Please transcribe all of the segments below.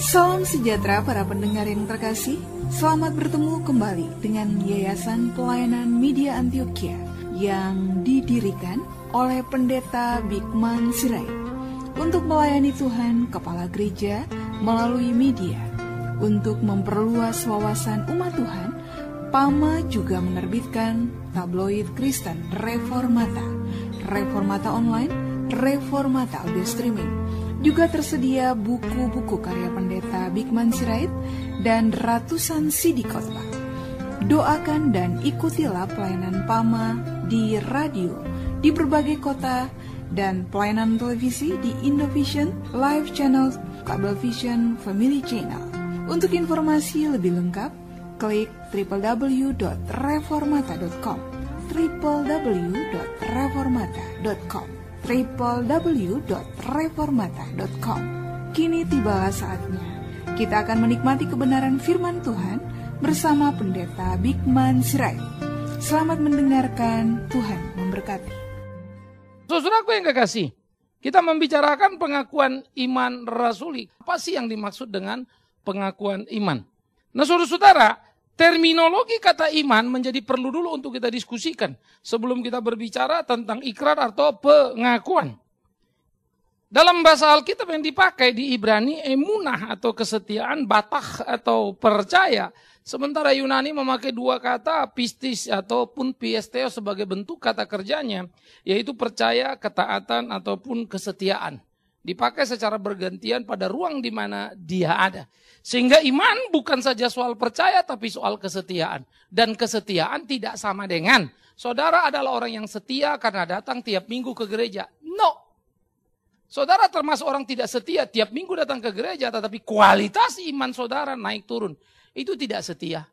Salam sejahtera para pendengar yang terkasih. Selamat bertemu kembali dengan Yayasan Pelayanan Media Antioquia yang didirikan oleh Pendeta Bigman Sirait untuk melayani Tuhan Kepala Gereja melalui media. Untuk memperluas wawasan umat Tuhan, PAMA juga menerbitkan tabloid Kristen Reformata, Reformata Online, Reformata Audio Streaming. Juga tersedia buku-buku karya Pendeta Bigman Sirait dan ratusan CD khotbah. Doakan dan ikutilah pelayanan PAMA di radio, di berbagai kota, dan pelayanan televisi di Indovision, Live Channel, Kabelvision, Family Channel. Untuk informasi lebih lengkap, klik www.reformata.com www.reformata.com www.reformata.com. Kini tibalah saatnya kita akan menikmati kebenaran firman Tuhan bersama Pendeta Bigman Sirait. Selamat mendengarkan, Tuhan memberkati. Saudaraku yang kekasih, kita membicarakan pengakuan iman rasuli. Apa sih yang dimaksud dengan pengakuan iman? Nah, saudara-saudara, terminologi kata iman menjadi perlu dulu untuk kita diskusikan sebelum kita berbicara tentang ikrar atau pengakuan. Dalam bahasa Alkitab yang dipakai di Ibrani, emunah atau kesetiaan, batah atau percaya. Sementara Yunani memakai dua kata, pistis ataupun piesteo sebagai bentuk kata kerjanya, yaitu percaya, ketaatan ataupun kesetiaan. Dipakai secara bergantian pada ruang di mana dia ada. Sehingga iman bukan saja soal percaya tapi soal kesetiaan. Dan kesetiaan tidak sama dengan saudara adalah orang yang setia karena datang tiap minggu ke gereja. No. Saudara termasuk orang tidak setia tiap minggu datang ke gereja tetapi kualitas iman saudara naik turun. Itu tidak setia.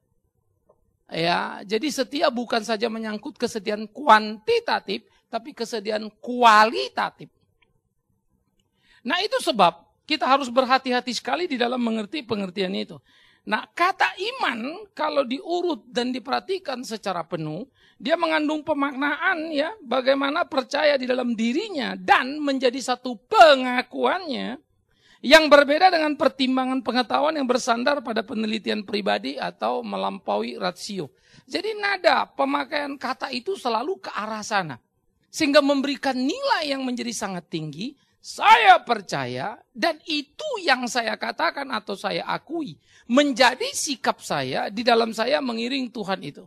Ya, jadi setia bukan saja menyangkut kesetiaan kuantitatif tapi kesetiaan kualitatif. Nah, itu sebab kita harus berhati-hati sekali di dalam mengerti pengertian itu. Nah, kata iman kalau diurut dan diperhatikan secara penuh, dia mengandung pemaknaan ya, bagaimana percaya di dalam dirinya dan menjadi satu pengakuannya yang berbeda dengan pertimbangan pengetahuan yang bersandar pada penelitian pribadi atau melampaui rasio. Jadi nada pemakaian kata itu selalu ke arah sana. Sehingga memberikan nilai yang menjadi sangat tinggi. Saya percaya dan itu yang saya katakan atau saya akui menjadi sikap saya di dalam saya mengiring Tuhan itu.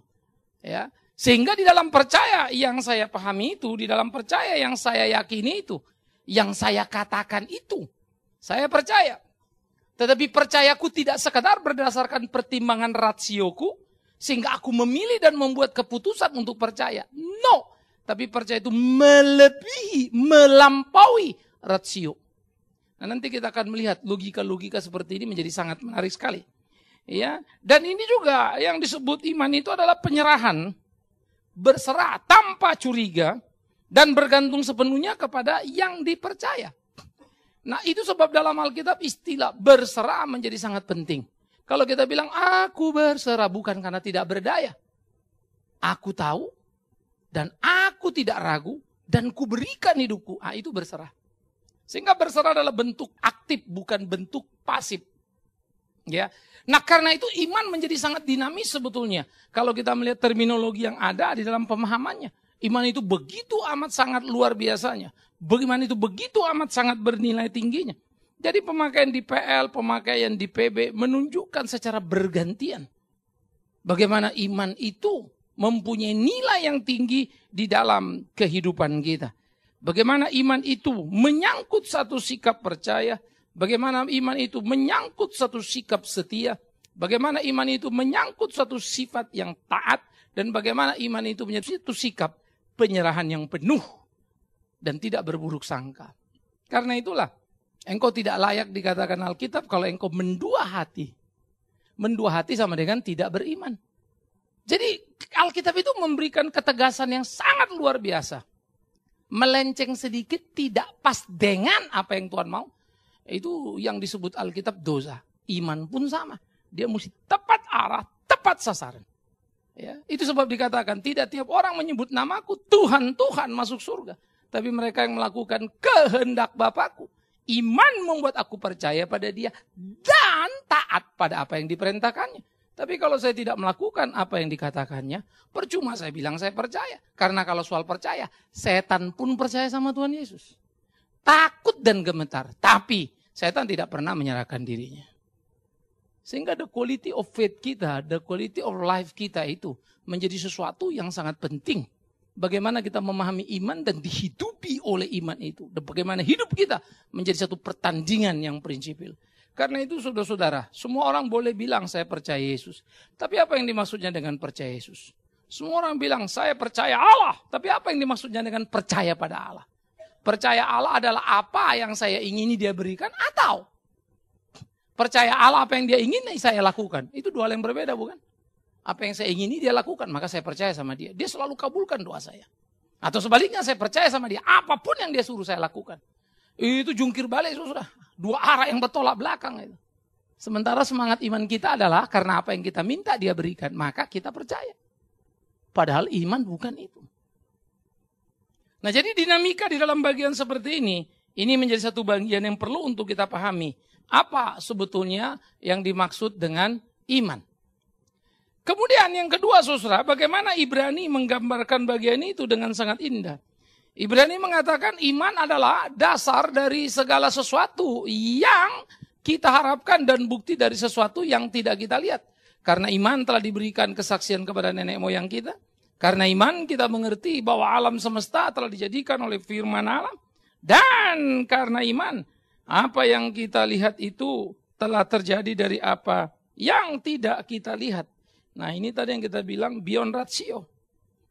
Ya, sehingga di dalam percaya yang saya pahami itu, di dalam percaya yang saya yakini itu, yang saya katakan itu, saya percaya. Tetapi percayaku tidak sekadar berdasarkan pertimbangan rasioku sehingga aku memilih dan membuat keputusan untuk percaya. No, tapi percaya itu melebihi, melampaui rasio. Nah, nanti kita akan melihat logika-logika seperti ini menjadi sangat menarik sekali. Ya, dan ini juga yang disebut iman itu adalah penyerahan, berserah tanpa curiga dan bergantung sepenuhnya kepada yang dipercaya. Nah, itu sebab dalam Alkitab istilah berserah menjadi sangat penting. Kalau kita bilang aku berserah bukan karena tidak berdaya. Aku tahu dan aku tidak ragu dan kuberikan hidupku. Itu berserah. Sehingga berserah adalah bentuk aktif, bukan bentuk pasif. Ya. Nah, karena itu iman menjadi sangat dinamis sebetulnya. Kalau kita melihat terminologi yang ada di dalam pemahamannya. Iman itu begitu amat sangat luar biasanya. Iman itu begitu amat sangat bernilai tingginya. Jadi pemakaian di PL, pemakaian di PB menunjukkan secara bergantian. Bagaimana iman itu mempunyai nilai yang tinggi di dalam kehidupan kita. Bagaimana iman itu menyangkut satu sikap percaya. Bagaimana iman itu menyangkut satu sikap setia. Bagaimana iman itu menyangkut satu sifat yang taat. Dan bagaimana iman itu menjadi satu sikap penyerahan yang penuh. Dan tidak berburuk sangka. Karena itulah engkau tidak layak dikatakan Alkitab kalau engkau mendua hati. Mendua hati sama dengan tidak beriman. Jadi Alkitab itu memberikan ketegasan yang sangat luar biasa. Melenceng sedikit tidak pas dengan apa yang Tuhan mau. Itu yang disebut Alkitab dosa. Iman pun sama. Dia mesti tepat arah, tepat sasaran. Ya, itu sebab dikatakan tidak tiap orang menyebut namaku Tuhan, Tuhan masuk surga. Tapi mereka yang melakukan kehendak Bapakku. Iman membuat aku percaya pada dia dan taat pada apa yang diperintahkannya. Tapi kalau saya tidak melakukan apa yang dikatakannya, percuma saya bilang saya percaya. Karena kalau soal percaya, setan pun percaya sama Tuhan Yesus. Takut dan gemetar, tapi setan tidak pernah menyerahkan dirinya. Sehingga the quality of faith kita, the quality of life kita itu menjadi sesuatu yang sangat penting. Bagaimana kita memahami iman dan dihidupi oleh iman itu. Dan bagaimana hidup kita menjadi satu pertandingan yang prinsipil. Karena itu saudara-saudara, semua orang boleh bilang saya percaya Yesus. Tapi apa yang dimaksudnya dengan percaya Yesus? Semua orang bilang saya percaya Allah. Tapi apa yang dimaksudnya dengan percaya pada Allah? Percaya Allah adalah apa yang saya ingini dia berikan atau percaya Allah apa yang dia ingini saya lakukan. Itu dua hal yang berbeda bukan? Apa yang saya ingini dia lakukan, maka saya percaya sama dia. Dia selalu kabulkan doa saya. Atau sebaliknya saya percaya sama dia, apapun yang dia suruh saya lakukan. Itu jungkir balik sudah. Dua arah yang bertolak belakang itu. Sementara semangat iman kita adalah karena apa yang kita minta dia berikan, maka kita percaya. Padahal iman bukan itu. Nah jadi dinamika di dalam bagian seperti ini menjadi satu bagian yang perlu untuk kita pahami. Apa sebetulnya yang dimaksud dengan iman. Kemudian yang kedua saudara, bagaimana Ibrani menggambarkan bagian itu dengan sangat indah. Ibrani mengatakan iman adalah dasar dari segala sesuatu yang kita harapkan dan bukti dari sesuatu yang tidak kita lihat. Karena iman telah diberikan kesaksian kepada nenek moyang kita. Karena iman kita mengerti bahwa alam semesta telah dijadikan oleh firman Allah. Dan karena iman, apa yang kita lihat itu telah terjadi dari apa yang tidak kita lihat. Nah ini tadi yang kita bilang beyond ratio.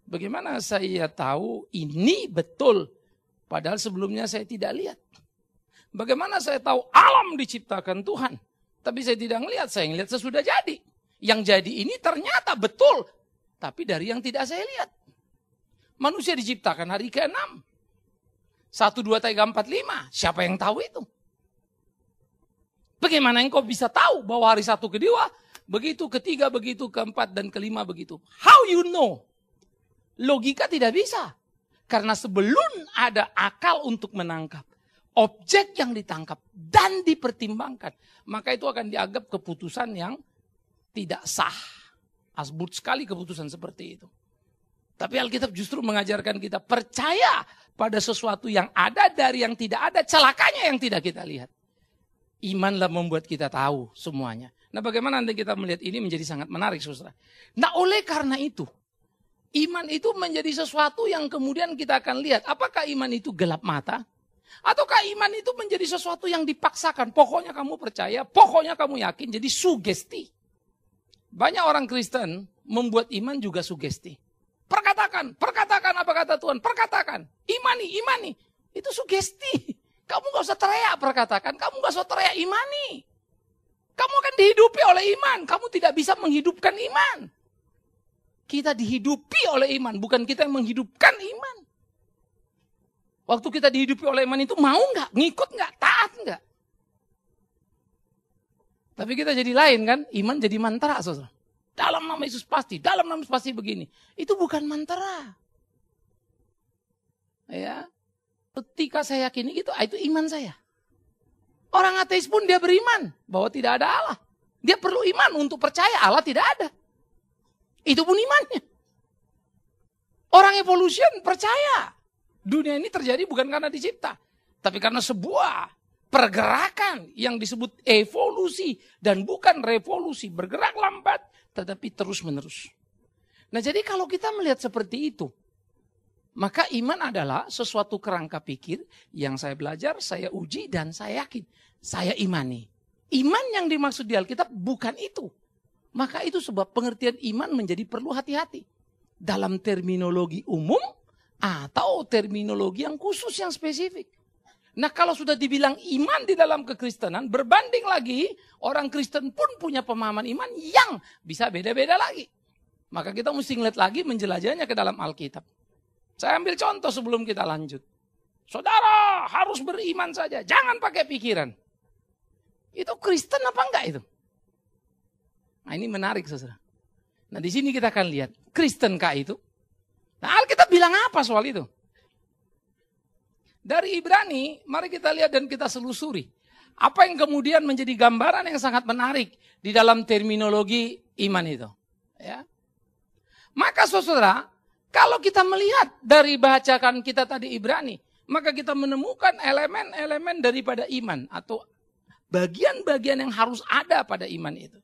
Bagaimana saya tahu ini betul, padahal sebelumnya saya tidak lihat. Bagaimana saya tahu alam diciptakan Tuhan, tapi saya tidak melihat, saya melihat sesudah jadi. Yang jadi ini ternyata betul, tapi dari yang tidak saya lihat. Manusia diciptakan hari ke-6. 1, 2, 3, 4, 5, siapa yang tahu itu? Bagaimana engkau bisa tahu bahwa hari 1 ke-2, begitu ke-3, begitu ke-4, dan ke-5 begitu? How you know? Logika tidak bisa. Karena sebelum ada akal untuk menangkap, objek yang ditangkap dan dipertimbangkan, maka itu akan dianggap keputusan yang tidak sah. Asbut sekali keputusan seperti itu. Tapi Alkitab justru mengajarkan kita percaya pada sesuatu yang ada dari yang tidak ada, celakanya yang tidak kita lihat. Imanlah membuat kita tahu semuanya. Nah bagaimana nanti kita melihat ini menjadi sangat menarik saudara. Nah oleh karena itu, iman itu menjadi sesuatu yang kemudian kita akan lihat. Apakah iman itu gelap mata? Ataukah iman itu menjadi sesuatu yang dipaksakan? Pokoknya kamu percaya, pokoknya kamu yakin. Jadi sugesti. Banyak orang Kristen membuat iman juga sugesti. Perkatakan apa kata Tuhan. Perkatakan, imani. Itu sugesti. Kamu gak usah teriak perkatakan, kamu gak usah teriak imani. Kamu akan dihidupi oleh iman. Kamu tidak bisa menghidupkan iman. Kita dihidupi oleh iman, bukan kita yang menghidupkan iman. Waktu kita dihidupi oleh iman itu mau nggak, ngikut nggak, taat nggak? Tapi kita jadi lain kan, iman jadi mantra. Saudara. Dalam nama Yesus pasti, dalam nama Yesus pasti begini. Itu bukan mantra. Ya, ketika saya yakini itu iman saya. Orang ateis pun dia beriman bahwa tidak ada Allah. Dia perlu iman untuk percaya Allah tidak ada. Itu pun imannya. Orang evolution percaya. Dunia ini terjadi bukan karena dicipta. Tapi karena sebuah pergerakan yang disebut evolusi. Dan bukan revolusi. Bergerak lambat tetapi terus menerus. Nah jadi kalau kita melihat seperti itu. Maka iman adalah sesuatu kerangka pikir yang saya belajar, saya uji dan saya yakin. Saya imani. Iman yang dimaksud di Alkitab bukan itu. Maka itu sebab pengertian iman menjadi perlu hati-hati. Dalam terminologi umum atau terminologi yang khusus yang spesifik. Nah kalau sudah dibilang iman di dalam kekristenan, berbanding lagi orang Kristen pun punya pemahaman iman yang bisa beda-beda lagi. Maka kita mesti ngeliat lagi menjelajahnya ke dalam Alkitab. Saya ambil contoh sebelum kita lanjut. Saudara harus beriman saja, jangan pakai pikiran. Itu Kristen apa enggak itu? Nah ini menarik saudara. Nah di sini kita akan lihat, Kristenkah itu? Nah Alkitab bilang apa soal itu? Dari Ibrani, mari kita lihat dan kita selusuri. Apa yang kemudian menjadi gambaran yang sangat menarik di dalam terminologi iman itu? Ya. Maka saudara, kalau kita melihat dari bacakan kita tadi Ibrani, maka kita menemukan elemen-elemen daripada iman atau bagian-bagian yang harus ada pada iman itu.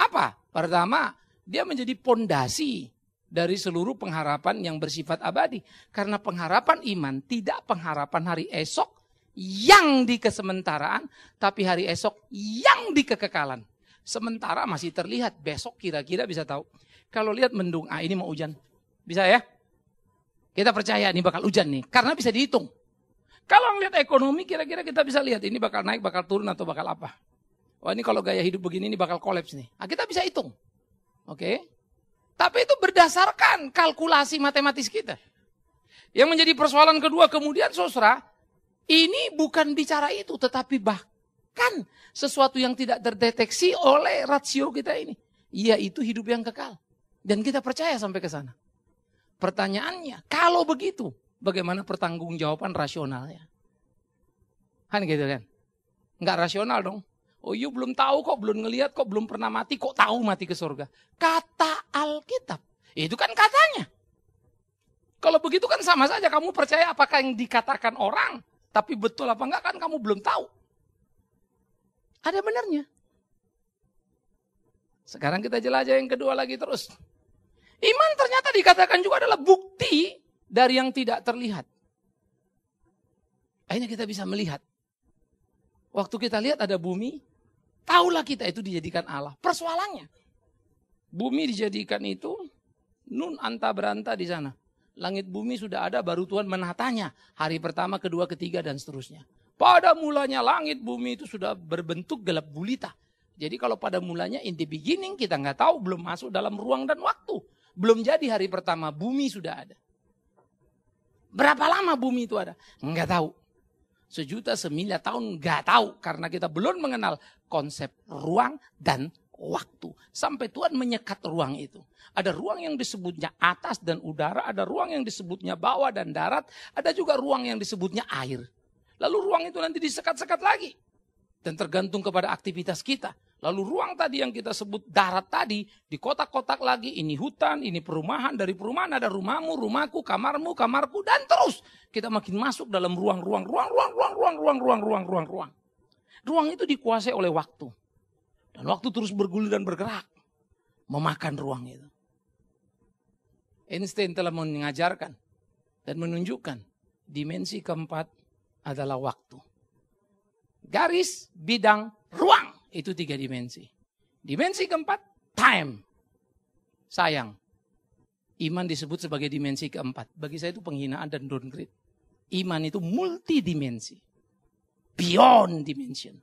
Apa? Pertama, dia menjadi pondasi dari seluruh pengharapan yang bersifat abadi. Karena pengharapan iman tidak pengharapan hari esok yang di kesementaraan, tapi hari esok yang di kekekalan. Sementara masih terlihat, besok kira-kira bisa tahu. Kalau lihat mendung, ini mau hujan. Bisa ya? Kita percaya ini bakal hujan nih, karena bisa dihitung. Kalau ngelihat ekonomi, kira-kira kita bisa lihat ini bakal naik, bakal turun, atau bakal apa. Wah ini kalau gaya hidup begini, ini bakal kolaps nih. Nah, kita bisa hitung. Oke? Tapi itu berdasarkan kalkulasi matematis kita. Yang menjadi persoalan kedua kemudian saudara, ini bukan bicara itu, tetapi bahkan sesuatu yang tidak terdeteksi oleh rasio kita ini. Yaitu hidup yang kekal. Dan kita percaya sampai ke sana. Pertanyaannya, kalau begitu, bagaimana pertanggungjawaban rasionalnya? Kan gitu kan? Enggak rasional dong. Oh you belum tahu kok, belum ngelihat kok, belum pernah mati, kok tahu mati ke surga. Kata Alkitab, itu kan katanya. Kalau begitu kan sama saja kamu percaya apakah yang dikatakan orang, tapi betul apa enggak kan kamu belum tahu. Ada benarnya. Sekarang kita jelajah yang kedua lagi terus. Iman ternyata dikatakan juga adalah bukti dari yang tidak terlihat. Akhirnya kita bisa melihat. Waktu kita lihat ada bumi, tahulah kita itu dijadikan Allah. Persoalannya, bumi dijadikan itu nun anta beranta di sana. Langit bumi sudah ada, baru Tuhan menatanya. Hari pertama, kedua, ketiga, dan seterusnya. Pada mulanya langit bumi itu sudah berbentuk gelap gulita. Jadi kalau pada mulanya in the beginning kita nggak tahu, belum masuk dalam ruang dan waktu. Belum jadi hari pertama, bumi sudah ada. Berapa lama bumi itu ada? Nggak tahu. 1.000.000 semiliar tahun nggak tahu. Karena kita belum mengenal konsep ruang dan waktu. Sampai Tuhan menyekat ruang itu. Ada ruang yang disebutnya atas dan udara. Ada ruang yang disebutnya bawah dan darat. Ada juga ruang yang disebutnya air. Lalu ruang itu nanti disekat-sekat lagi. Dan tergantung kepada aktivitas kita. Lalu ruang tadi yang kita sebut darat tadi, di kotak-kotak lagi, ini hutan, ini perumahan, dari perumahan ada rumahmu, rumahku, kamarmu, kamarku, dan terus kita makin masuk dalam ruang. Ruang itu dikuasai oleh waktu. Dan waktu terus bergulir dan bergerak, memakan ruang itu. Einstein telah mengajarkan dan menunjukkan dimensi keempat adalah waktu. Garis, bidang, ruang. Itu 3 dimensi. Dimensi keempat, time. Sayang, iman disebut sebagai dimensi keempat. Bagi saya itu penghinaan dan downgrade. Iman itu multidimensi. Beyond dimension.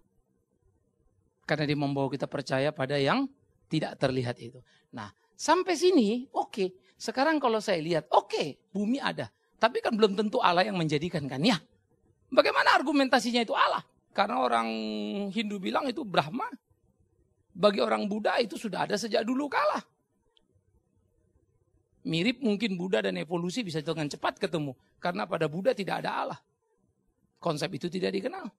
Karena dia membawa kita percaya pada yang tidak terlihat itu. Nah, sampai sini, oke. Sekarang kalau saya lihat, oke, bumi ada. Tapi kan belum tentu Allah yang menjadikan kan ya. Bagaimana argumentasinya itu Allah? Karena orang Hindu bilang itu Brahma. Bagi orang Buddha itu sudah ada sejak dulu kala. Mirip mungkin Buddha dan evolusi bisa dengan cepat ketemu. Karena pada Buddha tidak ada Allah. Konsep itu tidak dikenal.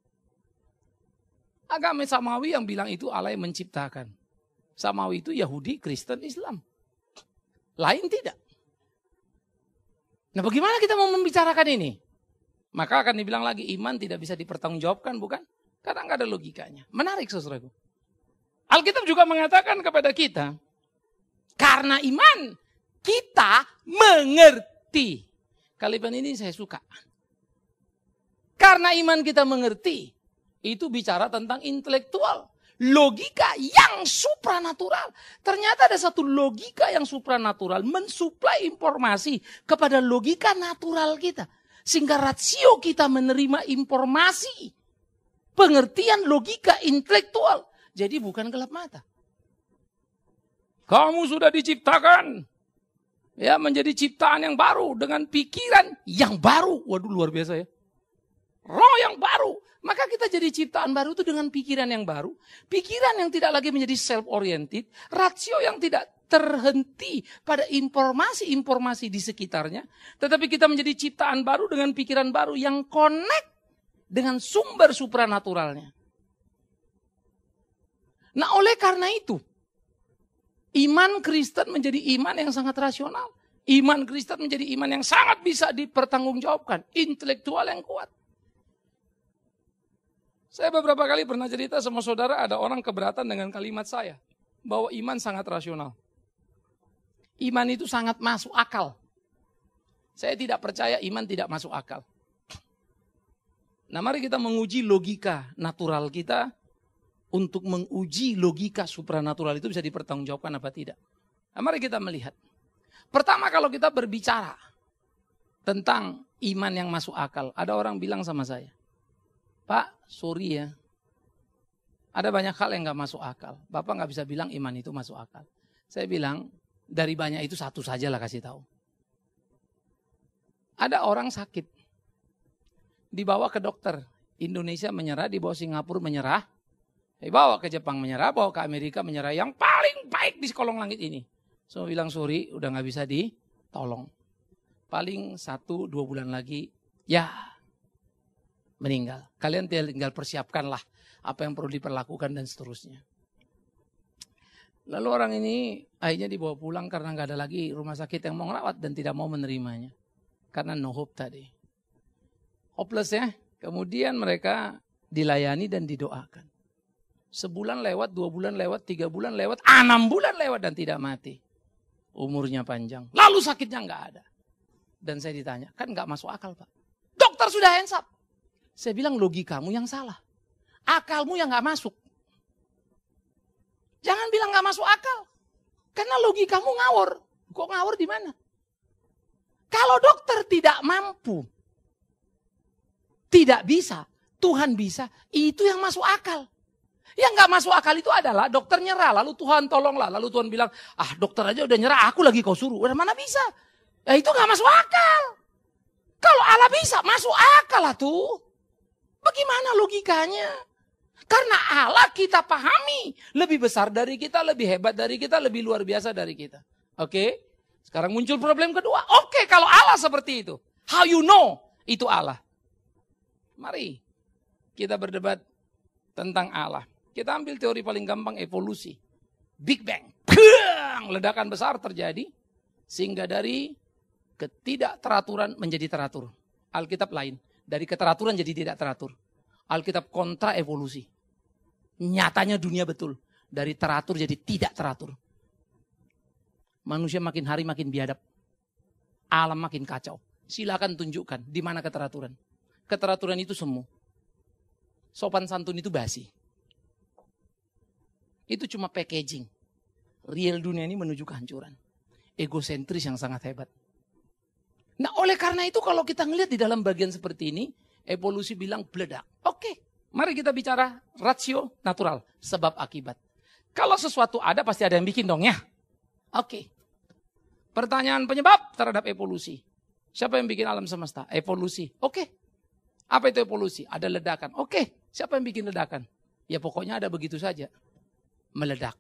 Agama Samawi yang bilang itu Allah yang menciptakan. Samawi itu Yahudi, Kristen, Islam. Lain tidak. Nah bagaimana kita mau membicarakan ini? Maka akan dibilang lagi iman tidak bisa dipertanggungjawabkan, bukan? Karena nggak ada logikanya. Menarik saudaraku. Alkitab juga mengatakan kepada kita, karena iman kita mengerti. Kalimat ini saya suka. Karena iman kita mengerti, itu bicara tentang intelektual. Logika yang supranatural. Ternyata ada satu logika yang supranatural mensuplai informasi kepada logika natural kita. Sehingga rasio kita menerima informasi, pengertian logika intelektual. Jadi bukan gelap mata. Kamu sudah diciptakan ya menjadi ciptaan yang baru dengan pikiran yang baru. Waduh luar biasa ya. Roh yang baru. Maka kita jadi ciptaan baru itu dengan pikiran yang baru. Pikiran yang tidak lagi menjadi self-oriented. Rasio yang tidak terhenti pada informasi-informasi di sekitarnya. Tetapi kita menjadi ciptaan baru dengan pikiran baru yang connect dengan sumber supranaturalnya. Nah oleh karena itu, iman Kristen menjadi iman yang sangat rasional. Iman Kristen menjadi iman yang sangat bisa dipertanggungjawabkan. Intelektual yang kuat. Saya beberapa kali pernah cerita sama saudara, ada orang keberatan dengan kalimat saya. Bahwa iman sangat rasional. Iman itu sangat masuk akal. Saya tidak percaya iman tidak masuk akal. Nah mari kita menguji logika natural kita. Untuk menguji logika supranatural itu bisa dipertanggungjawabkan apa tidak. Nah, mari kita melihat. Pertama kalau kita berbicara tentang iman yang masuk akal. Ada orang bilang sama saya, Pak, sorry ya. Ada banyak hal yang gak masuk akal. Bapak gak bisa bilang iman itu masuk akal. Saya bilang, dari banyak itu satu saja lah kasih tahu. Ada orang sakit. Dibawa ke dokter. Indonesia menyerah, dibawa Singapura menyerah. Dibawa ke Jepang menyerah, bawa ke Amerika menyerah. Yang paling baik di kolong langit ini. So bilang sorry, udah gak bisa ditolong. Paling 1-2 bulan lagi, ya meninggal. Kalian tinggal persiapkanlah apa yang perlu diperlakukan dan seterusnya. Lalu orang ini akhirnya dibawa pulang karena gak ada lagi rumah sakit yang mau ngerawat dan tidak mau menerimanya. Karena no hope tadi. Hopeless ya. Kemudian mereka dilayani dan didoakan. Sebulan lewat, 2 bulan lewat, 3 bulan lewat, 6 bulan lewat dan tidak mati. Umurnya panjang. Lalu sakitnya nggak ada. Dan saya ditanya, kan nggak masuk akal Pak. Dokter sudah hands up. Saya bilang logikamu yang salah. Akalmu yang nggak masuk. Jangan bilang nggak masuk akal. Karena logikamu ngawur. Kok ngawur di mana? Kalau dokter tidak mampu, tidak bisa, Tuhan bisa, itu yang masuk akal. Yang gak masuk akal itu adalah dokter nyerah, lalu Tuhan tolonglah. Lalu Tuhan bilang, dokter aja udah nyerah, aku lagi kau suruh. Udah mana bisa? Ya itu gak masuk akal. Kalau Allah bisa, masuk akal lah tuh. Bagaimana logikanya? Karena Allah kita pahami. Lebih besar dari kita, lebih hebat dari kita, lebih luar biasa dari kita. Oke? Sekarang muncul problem kedua. Oke, kalau Allah seperti itu. How you know? Itu Allah. Mari kita berdebat tentang Allah. Kita ambil teori paling gampang evolusi. Big Bang. Ledakan besar terjadi. Sehingga dari ketidakteraturan menjadi teratur. Alkitab lain. Dari keteraturan jadi tidak teratur. Alkitab kontra evolusi. Nyatanya dunia betul. Dari teratur jadi tidak teratur. Manusia makin hari makin biadab. Alam makin kacau. Silakan tunjukkan di mana keteraturan. Keteraturan itu semu. Sopan santun itu basi. Itu cuma packaging. Real dunia ini menuju kehancuran. Egosentris yang sangat hebat. Nah oleh karena itu kalau kita ngelihat di dalam bagian seperti ini, evolusi bilang beledak. Oke, mari kita bicara rasio natural, sebab akibat. Kalau sesuatu ada pasti ada yang bikin dong ya. Oke. Pertanyaan penyebab terhadap evolusi. Siapa yang bikin alam semesta? Evolusi. Oke. Apa itu evolusi? Ada ledakan. Oke. Siapa yang bikin ledakan? Ya pokoknya ada begitu saja. Meledak.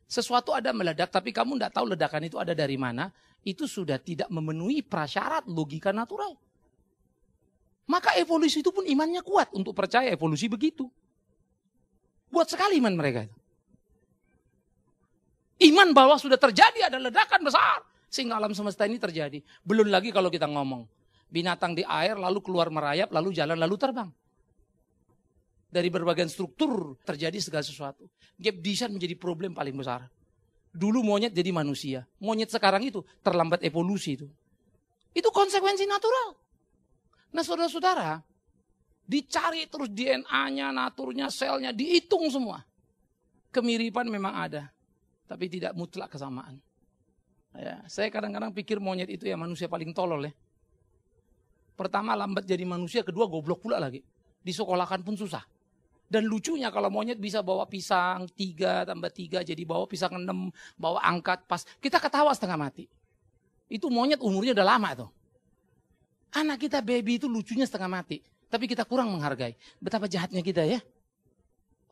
Sesuatu ada meledak tapi kamu tidak tahu ledakan itu ada dari mana. Itu sudah tidak memenuhi prasyarat logika natural. Maka evolusi itu pun imannya kuat untuk percaya evolusi begitu. Buat sekali iman mereka itu. Iman bahwa sudah terjadi ada ledakan besar. Sehingga alam semesta ini terjadi. Belum lagi kalau kita ngomong. Binatang di air lalu keluar merayap, lalu jalan, lalu terbang. Dari berbagai struktur terjadi segala sesuatu. Gap design menjadi problem paling besar. Dulu monyet jadi manusia. Monyet sekarang itu terlambat evolusi itu. Itu konsekuensi natural. Nah saudara-saudara, dicari terus DNA-nya, naturnya, selnya, dihitung semua. Kemiripan memang ada. Tapi tidak mutlak kesamaan. Ya, saya kadang-kadang pikir monyet itu ya manusia paling tolol ya. Pertama lambat jadi manusia, kedua goblok pula lagi. Disekolahkan pun susah. Dan lucunya kalau monyet bisa bawa pisang 3 tambah 3 jadi bawa pisang 6, bawa angkat pas. Kita ketawa setengah mati. Itu monyet umurnya udah lama tuh. Anak kita baby itu lucunya setengah mati. Tapi kita kurang menghargai. Betapa jahatnya kita ya.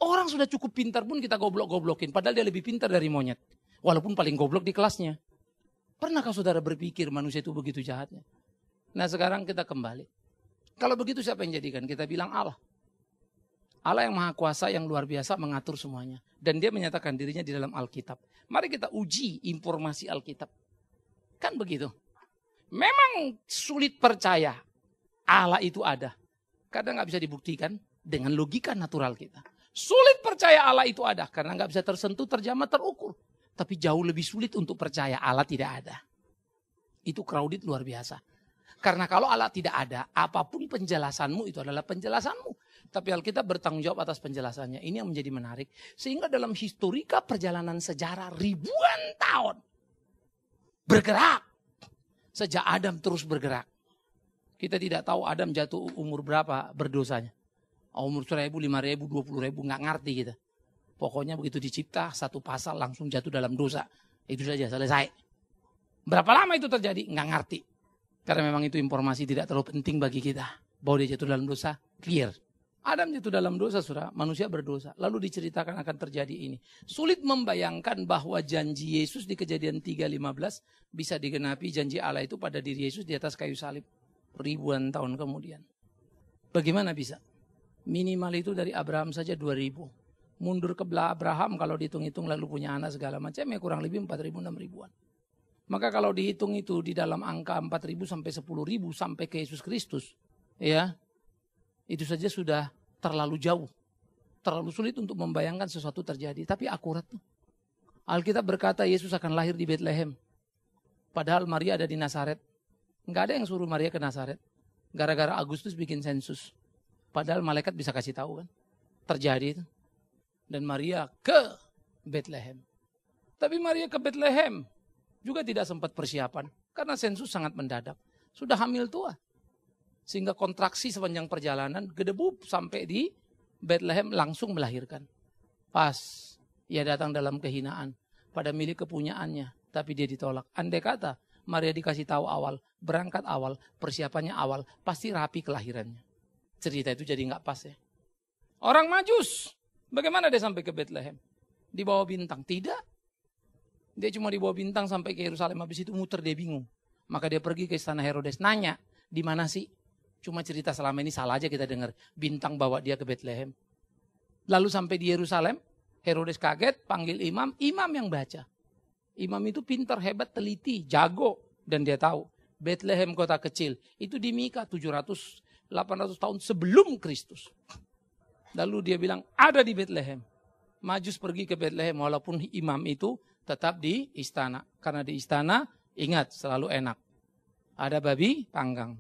Orang sudah cukup pintar pun kita goblok-goblokin. Padahal dia lebih pintar dari monyet. Walaupun paling goblok di kelasnya. Pernahkah saudara berpikir manusia itu begitu jahatnya? Nah sekarang kita kembali. Kalau begitu siapa yang jadikan? Kita bilang Allah. Allah yang maha kuasa, yang luar biasa mengatur semuanya. Dan dia menyatakan dirinya di dalam Alkitab. Mari kita uji informasi Alkitab. Kan begitu. Memang sulit percaya Allah itu ada. Karena nggak bisa dibuktikan dengan logika natural kita. Sulit percaya Allah itu ada. Karena nggak bisa tersentuh, terjamah, terukur. Tapi jauh lebih sulit untuk percaya Allah tidak ada. Itu crowded luar biasa. Karena kalau Allah tidak ada, apapun penjelasanmu itu adalah penjelasanmu. Tapi Alkitab bertanggung jawab atas penjelasannya. Ini yang menjadi menarik. Sehingga dalam historika perjalanan sejarah ribuan tahun. Bergerak. Sejak Adam terus bergerak. Kita tidak tahu Adam jatuh umur berapa berdosanya. Umur 1000, 5000, 20.000, nggak ngerti kita. Pokoknya begitu dicipta, satu pasal langsung jatuh dalam dosa. Itu saja, selesai. Berapa lama itu terjadi? Nggak ngerti. Karena memang itu informasi tidak terlalu penting bagi kita. Bahwa dia jatuh dalam dosa, clear. Adam jatuh dalam dosa, saudara. Manusia berdosa. Lalu diceritakan akan terjadi ini. Sulit membayangkan bahwa janji Yesus di Kejadian 3:15 bisa digenapi janji Allah itu pada diri Yesus di atas kayu salib. Ribuan tahun kemudian. Bagaimana bisa? Minimal itu dari Abraham saja 2000. Mundur ke Abraham kalau dihitung-hitung lalu punya anak segala macam ya kurang lebih 4000, 6000-an. Maka kalau dihitung itu di dalam angka 4000 sampai 10.000 sampai ke Yesus Kristus. Ya, itu saja sudah terlalu jauh. Terlalu sulit untuk membayangkan sesuatu terjadi. Tapi akurat tuh. Alkitab berkata Yesus akan lahir di Bethlehem. Padahal Maria ada di Nazaret. Nggak ada yang suruh Maria ke Nazaret. Gara-gara Agustus bikin sensus. Padahal malaikat bisa kasih tahu kan. Terjadi itu. Dan Maria ke Bethlehem. Tapi Maria ke Bethlehem juga tidak sempat persiapan. Karena sensus sangat mendadak. Sudah hamil tua. Sehingga kontraksi sepanjang perjalanan. Gedebub sampai di Bethlehem langsung melahirkan. Pas ia datang dalam kehinaan. Pada milik kepunyaannya. Tapi dia ditolak. Andai kata Maria dikasih tahu awal. Berangkat awal. Persiapannya awal. Pasti rapi kelahirannya. Cerita itu jadi nggak pas ya. Orang Majus, bagaimana dia sampai ke Bethlehem? Di bawah bintang? Tidak. Dia cuma di bawah bintang sampai ke Yerusalem. Habis itu muter dia bingung. Maka dia pergi ke istana Herodes. Nanya, di mana sih? Cuma cerita selama ini salah aja kita dengar. Bintang bawa dia ke Bethlehem. Lalu sampai di Yerusalem, Herodes kaget, panggil imam. Imam yang baca. Imam itu pintar, hebat, teliti, jago. Dan dia tahu, Bethlehem kota kecil. Itu di Mika 800 tahun sebelum Kristus. Lalu dia bilang, ada di Bethlehem. Majus pergi ke Bethlehem walaupun imam itu tetap di istana. Karena di istana, ingat, selalu enak. Ada babi panggang.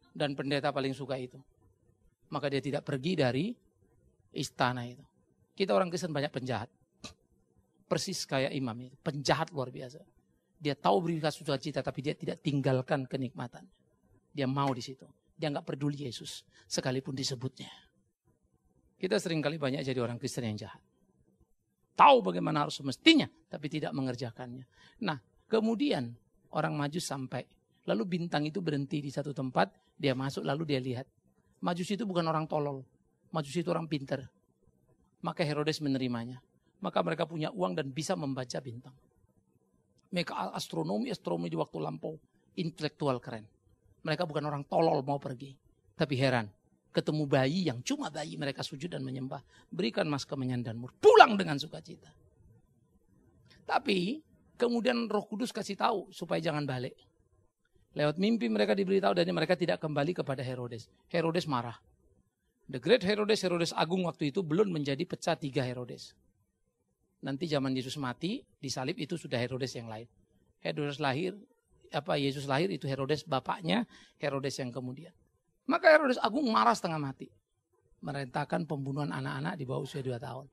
Dan pendeta paling suka itu. Maka dia tidak pergi dari istana itu. Kita orang Kristen banyak penjahat. Persis kayak imam itu. Penjahat luar biasa. Dia tahu beri sukacita tapi dia tidak tinggalkan kenikmatan. Dia mau di situ. Dia nggak peduli Yesus, sekalipun disebutnya. Kita seringkali banyak jadi orang Kristen yang jahat. Tahu bagaimana harus semestinya, tapi tidak mengerjakannya. Nah, kemudian orang Majus sampai. Lalu bintang itu berhenti di satu tempat, dia masuk lalu dia lihat. Majus itu bukan orang tolol, Majus itu orang pintar. Maka Herodes menerimanya. Maka mereka punya uang dan bisa membaca bintang. Mereka astronomi di waktu lampau, intelektual keren. Mereka bukan orang tolol mau pergi. Tapi heran. Ketemu bayi yang cuma bayi. Mereka sujud dan menyembah. Berikan mas kemenyan dan mur. Pulang dengan sukacita. Tapi kemudian Roh Kudus kasih tahu. Supaya jangan balik. Lewat mimpi mereka diberitahu. Dan mereka tidak kembali kepada Herodes. Herodes marah. The Great Herodes, Herodes Agung waktu itu belum menjadi pecah 3 Herodes. Nanti zaman Yesus mati. Disalib itu sudah Herodes yang lain. Herodes lahir. Yesus lahir itu Herodes bapaknya, Herodes yang kemudian. Maka Herodes Agung marah setengah mati. Merintahkan pembunuhan anak-anak di bawah usia 2 tahun.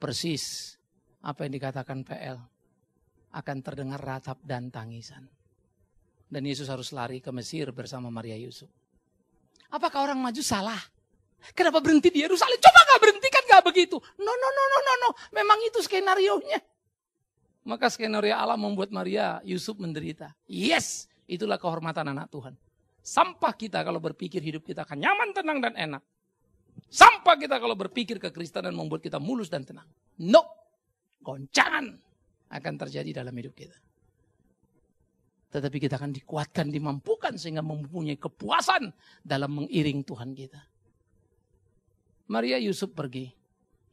Persis apa yang dikatakan PL. Akan terdengar ratap dan tangisan. Dan Yesus harus lari ke Mesir bersama Maria Yusuf. Apakah orang Majus salah? Kenapa berhenti di Yerusalem? Coba gak berhenti kan gak begitu. No. Memang itu skenarionya. Maka skenario Allah membuat Maria Yusuf menderita. Yes, itulah kehormatan anak Tuhan. Sampah kita kalau berpikir hidup kita akan nyaman, tenang, dan enak. Sampah kita kalau berpikir kekristenan membuat kita mulus dan tenang. No, goncangan akan terjadi dalam hidup kita. Tetapi kita akan dikuatkan, dimampukan sehingga mempunyai kepuasan dalam mengiring Tuhan kita. Maria Yusuf pergi,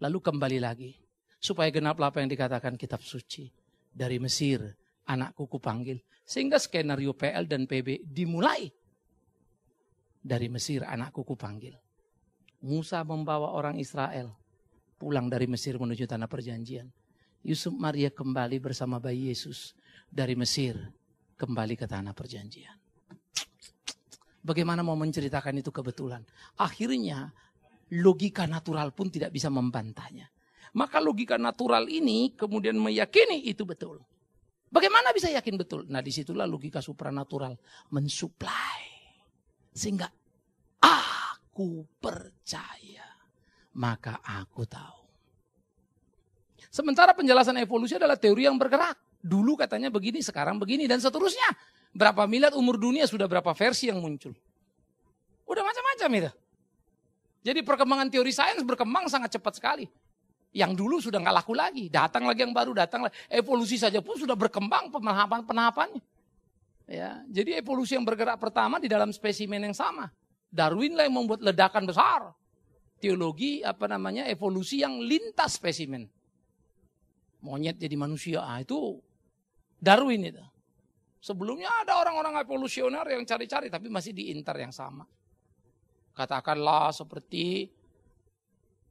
lalu kembali lagi. Supaya genaplah apa yang dikatakan kitab suci. Dari Mesir, anakku kupanggil. Sehingga skenario PL dan PB dimulai. Dari Mesir, anakku kupanggil. Musa membawa orang Israel pulang dari Mesir menuju tanah perjanjian. Yusuf Maria kembali bersama bayi Yesus dari Mesir kembali ke tanah perjanjian. Bagaimana mau menceritakan itu kebetulan? Akhirnya logika natural pun tidak bisa membantahnya. Maka logika natural ini kemudian meyakini itu betul. Bagaimana bisa yakin betul? Nah, disitulah logika supranatural mensuplai. Sehingga aku percaya, maka aku tahu. Sementara penjelasan evolusi adalah teori yang bergerak. Dulu katanya begini, sekarang begini, dan seterusnya. Berapa miliar umur dunia sudah berapa versi yang muncul. Udah macam-macam itu. Jadi perkembangan teori sains berkembang sangat cepat sekali. Yang dulu sudah nggak laku lagi. Datang lagi yang baru, datang lagi. Evolusi saja pun sudah berkembang penahapannya. Ya, jadi evolusi yang bergerak pertama di dalam spesimen yang sama. Darwin lah yang membuat ledakan besar. Teologi evolusi yang lintas spesimen. Monyet jadi manusia, itu Darwin itu. Sebelumnya ada orang-orang evolusioner yang cari-cari tapi masih di inter yang sama. Katakanlah seperti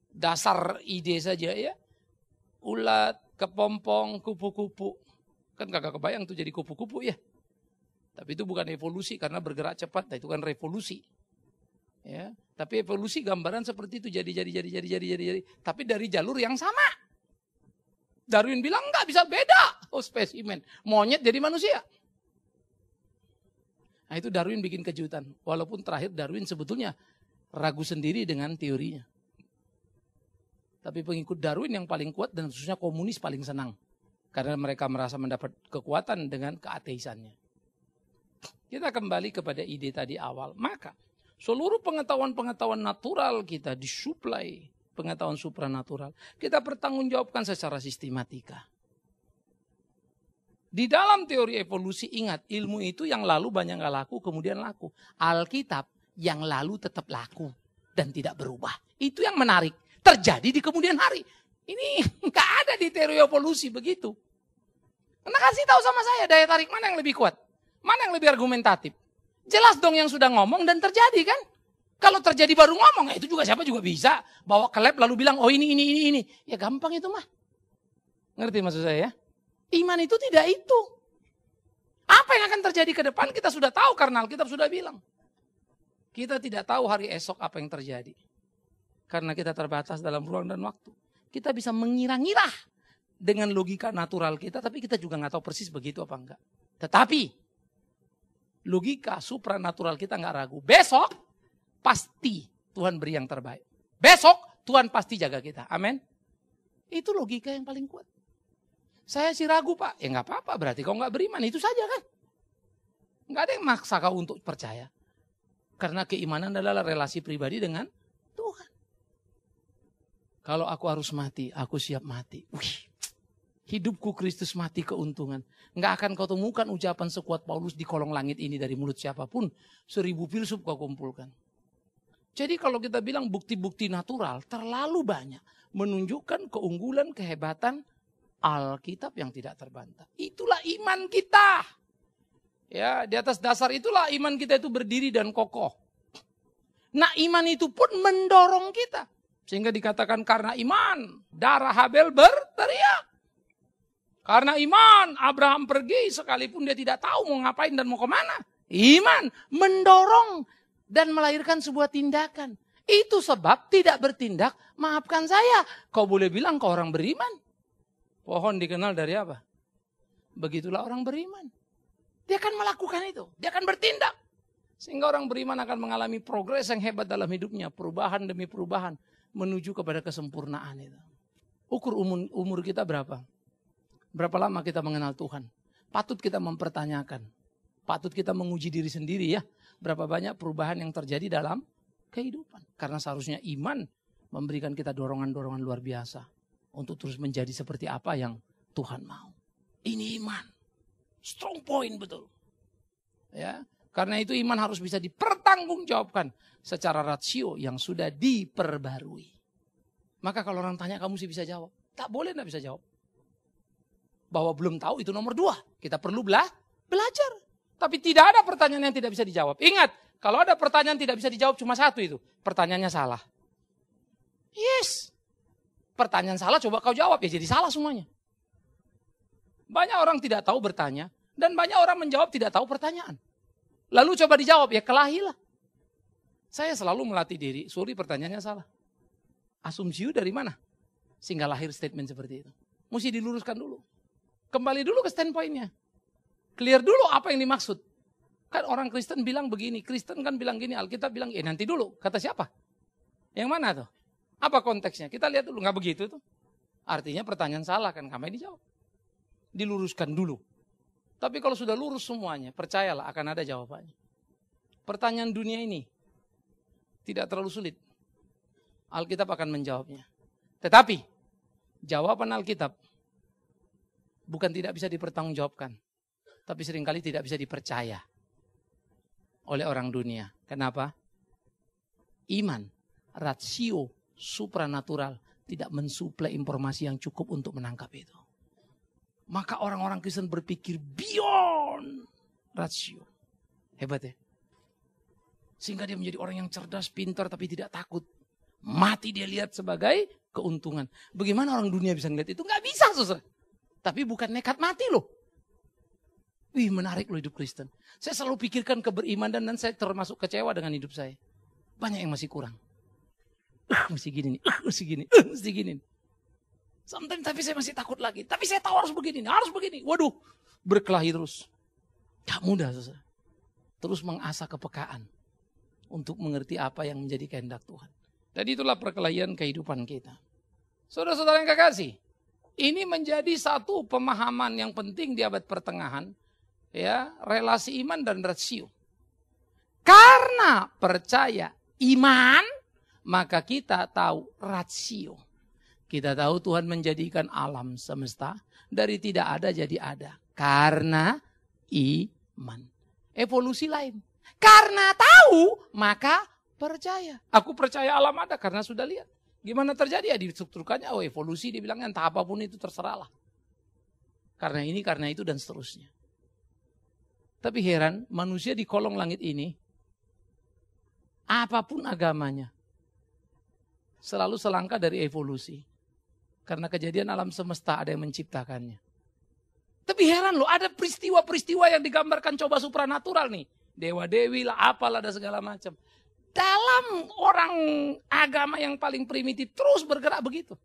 dasar ide saja ya. Ulat, kepompong, kupu-kupu. Kan kagak kebayang tuh jadi kupu-kupu ya. Tapi itu bukan evolusi karena bergerak cepat, itu kan revolusi. Ya, tapi evolusi gambaran seperti itu jadi. Tapi dari jalur yang sama. Darwin bilang enggak bisa beda. Oh, spesimen. Monyet jadi manusia. Nah, itu Darwin bikin kejutan. Walaupun terakhir Darwin sebetulnya ragu sendiri dengan teorinya. Tapi pengikut Darwin yang paling kuat dan khususnya komunis paling senang. Karena mereka merasa mendapat kekuatan dengan keateisannya. Kita kembali kepada ide tadi awal. Maka seluruh pengetahuan-pengetahuan natural kita disuplai. Pengetahuan supranatural. Kita pertanggungjawabkan secara sistematika. Di dalam teori evolusi ingat ilmu itu yang lalu banyak gak laku kemudian laku. Alkitab yang lalu tetap laku dan tidak berubah. Itu yang menarik. Terjadi di kemudian hari. Ini gak ada di teori evolusi begitu. Anda kasih tahu sama saya daya tarik mana yang lebih kuat. Mana yang lebih argumentatif. Jelas dong yang sudah ngomong dan terjadi kan. Kalau terjadi baru ngomong, itu juga siapa juga bisa. Bawa ke lab lalu bilang, oh ini. Ya gampang itu mah. Ngerti maksud saya ya? Iman itu tidak itu. Apa yang akan terjadi ke depan kita sudah tahu karena Alkitab sudah bilang. Kita tidak tahu hari esok apa yang terjadi. Karena kita terbatas dalam ruang dan waktu. Kita bisa mengira-ngira dengan logika natural kita, tapi kita juga nggak tahu persis begitu apa enggak. Tetapi logika supranatural kita nggak ragu. Besok pasti Tuhan beri yang terbaik. Besok Tuhan pasti jaga kita. Amin. Itu logika yang paling kuat. Saya sih ragu Pak. Ya nggak apa-apa berarti kau nggak beriman. Itu saja kan. Nggak ada yang maksa kau untuk percaya. Karena keimanan adalah relasi pribadi dengan Tuhan. Kalau aku harus mati, aku siap mati. Wih, hidupku Kristus mati keuntungan. Nggak akan kau temukan ucapan sekuat Paulus di kolong langit ini dari mulut siapapun. 1000 filsuf kau kumpulkan. Jadi kalau kita bilang bukti-bukti natural terlalu banyak. Menunjukkan keunggulan, kehebatan Alkitab yang tidak terbantah. Itulah iman kita. Ya, di atas dasar itulah iman kita itu berdiri dan kokoh. Nah, iman itu pun mendorong kita. Sehingga dikatakan karena iman, darah Habel berteriak. Karena iman, Abraham pergi sekalipun dia tidak tahu mau ngapain dan mau kemana. Iman mendorong dan melahirkan sebuah tindakan. Itu sebab tidak bertindak, maafkan saya. Kau boleh bilang kau orang beriman. Pohon dikenal dari apa? Begitulah orang beriman. Dia akan melakukan itu. Dia akan bertindak. Sehingga orang beriman akan mengalami progres yang hebat dalam hidupnya. Perubahan demi perubahan. Menuju kepada kesempurnaan itu. Ukur umur kita berapa? Berapa lama kita mengenal Tuhan? Patut kita mempertanyakan. Patut kita menguji diri sendiri ya. Berapa banyak perubahan yang terjadi dalam kehidupan. Karena seharusnya iman memberikan kita dorongan-dorongan luar biasa. Untuk terus menjadi seperti apa yang Tuhan mau. Ini iman. Strong point betul. Ya, Karena itu iman harus bisa dipertanggungjawabkan secara rasio yang sudah diperbarui. Maka kalau orang tanya kamu sih bisa jawab. Tak boleh tidak bisa jawab. Bahwa belum tahu itu nomor 2. Kita perlu belajar. Tapi tidak ada pertanyaan yang tidak bisa dijawab. Ingat, kalau ada pertanyaan tidak bisa dijawab cuma satu itu. Pertanyaannya salah. Yes. Pertanyaan salah coba kau jawab ya jadi salah semuanya. Banyak orang tidak tahu bertanya. Dan banyak orang menjawab tidak tahu pertanyaan. Lalu coba dijawab ya kelahilah. Saya selalu melatih diri. Sorry pertanyaannya salah. Asumsi dari mana? Sehingga lahir statement seperti itu. Mesti diluruskan dulu. Kembali dulu ke standpointnya. Clear dulu apa yang dimaksud. Kan orang Kristen bilang begini. Kristen kan bilang gini. Alkitab bilang nanti dulu. Kata siapa? Yang mana tuh? Apa konteksnya? Kita lihat dulu. Nggak begitu tuh. Artinya pertanyaan salah kan. Ngapain dijawab? Diluruskan dulu. Tapi kalau sudah lurus semuanya. Percayalah akan ada jawabannya. Pertanyaan dunia ini. Tidak terlalu sulit. Alkitab akan menjawabnya. Tetapi. Jawaban Alkitab. Bukan tidak bisa dipertanggungjawabkan. Tapi seringkali tidak bisa dipercaya. Oleh orang dunia. Kenapa? Iman. Rasio supranatural. Tidak mensuplai informasi yang cukup untuk menangkap itu. Maka orang-orang Kristen berpikir beyond rasio. Hebat ya. Sehingga dia menjadi orang yang cerdas, pintar tapi tidak takut. Mati dia lihat sebagai keuntungan. Bagaimana orang dunia bisa melihat itu? Nggak bisa, saudara. Tapi bukan nekat mati loh. Wih, menarik loh hidup Kristen. Saya selalu pikirkan keberimanan dan saya termasuk kecewa dengan hidup saya. Banyak yang masih kurang. Mesti gini nih, mesti gini, mesti gini. Sometimes tapi saya masih takut lagi. Tapi saya tahu harus begini, harus begini. Waduh, berkelahi terus. Gak mudah, saudara. Terus mengasah kepekaan untuk mengerti apa yang menjadi kehendak Tuhan. Jadi itulah perkelahian kehidupan kita. Saudara-saudara yang kekasih, ini menjadi satu pemahaman yang penting di abad pertengahan, ya, relasi iman dan rasio. Karena percaya iman, maka kita tahu rasio. Kita tahu Tuhan menjadikan alam semesta dari tidak ada jadi ada. Karena iman. Evolusi lain. Karena tahu, maka percaya. Aku percaya alam ada karena sudah lihat. Gimana terjadi ya distrukturkannya? Oh evolusi dibilangnya entah apapun itu terserahlah. Karena ini, karena itu dan seterusnya. Tapi heran manusia di kolong langit ini. Apapun agamanya. Selalu selangkah dari evolusi. Karena kejadian alam semesta ada yang menciptakannya. Tapi heran loh ada peristiwa-peristiwa yang digambarkan coba supranatural nih. Dewa-dewi lah apalah dan segala macam. Dalam orang agama yang paling primitif terus bergerak begitu.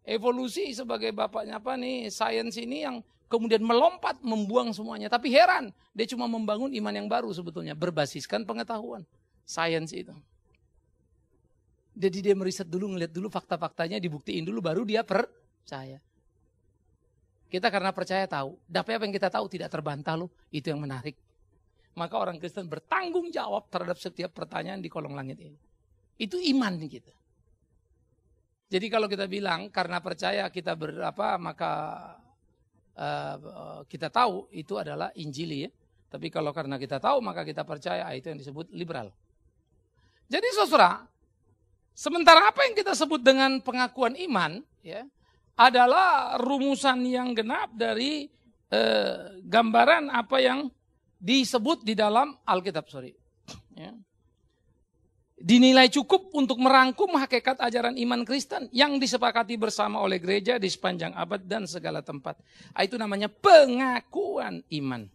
Evolusi sebagai bapaknya apa nih, sains ini yang kemudian melompat membuang semuanya. Tapi heran, dia cuma membangun iman yang baru sebetulnya. Berbasiskan pengetahuan. Sains itu. Jadi dia meriset dulu, ngeliat dulu fakta-faktanya, dibuktiin dulu baru dia percaya. Kita karena percaya tahu. Tapi apa yang kita tahu tidak terbantah loh. Itu yang menarik. Maka orang Kristen bertanggung jawab terhadap setiap pertanyaan di kolong langit ini. Itu iman kita. Jadi kalau kita bilang karena percaya kita maka kita tahu itu adalah Injili ya. Tapi kalau karena kita tahu maka kita percaya itu yang disebut liberal. Jadi saudara, sementara apa yang kita sebut dengan pengakuan iman ya adalah rumusan yang genap dari gambaran apa yang disebut di dalam Alkitab, ya. Dinilai cukup untuk merangkum hakikat ajaran iman Kristen yang disepakati bersama oleh gereja di sepanjang abad dan segala tempat. Itu namanya pengakuan iman.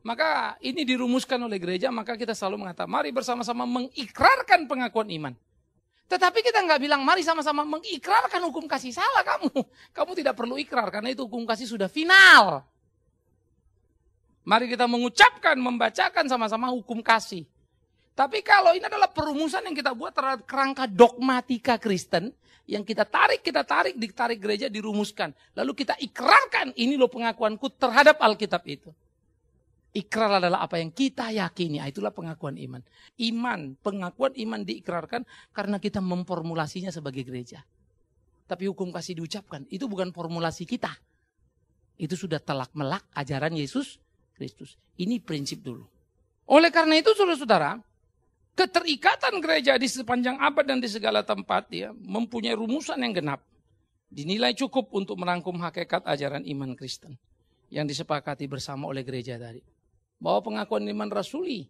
Maka ini dirumuskan oleh gereja, maka kita selalu mengatakan, mari bersama-sama mengikrarkan pengakuan iman. Tetapi kita nggak bilang, mari sama-sama mengikrarkan hukum kasih. Salah kamu. Kamu tidak perlu ikrar, karena itu hukum kasih sudah final. Mari kita mengucapkan, membacakan sama-sama hukum kasih. Tapi kalau ini adalah perumusan yang kita buat terhadap kerangka dogmatika Kristen, yang kita tarik, ditarik gereja, dirumuskan. Lalu kita ikrarkan, ini loh pengakuanku terhadap Alkitab itu. Ikrar adalah apa yang kita yakini, itulah pengakuan iman. Pengakuan iman diikrarkan karena kita memformulasinya sebagai gereja. Tapi hukum kasih diucapkan, itu bukan formulasi kita. Itu sudah telak melak ajaran Yesus Kristus. Ini prinsip dulu. Oleh karena itu saudara-saudara, keterikatan gereja di sepanjang abad dan di segala tempat ya mempunyai rumusan yang genap. Dinilai cukup untuk merangkum hakikat ajaran iman Kristen yang disepakati bersama oleh gereja tadi. Bahwa pengakuan iman rasuli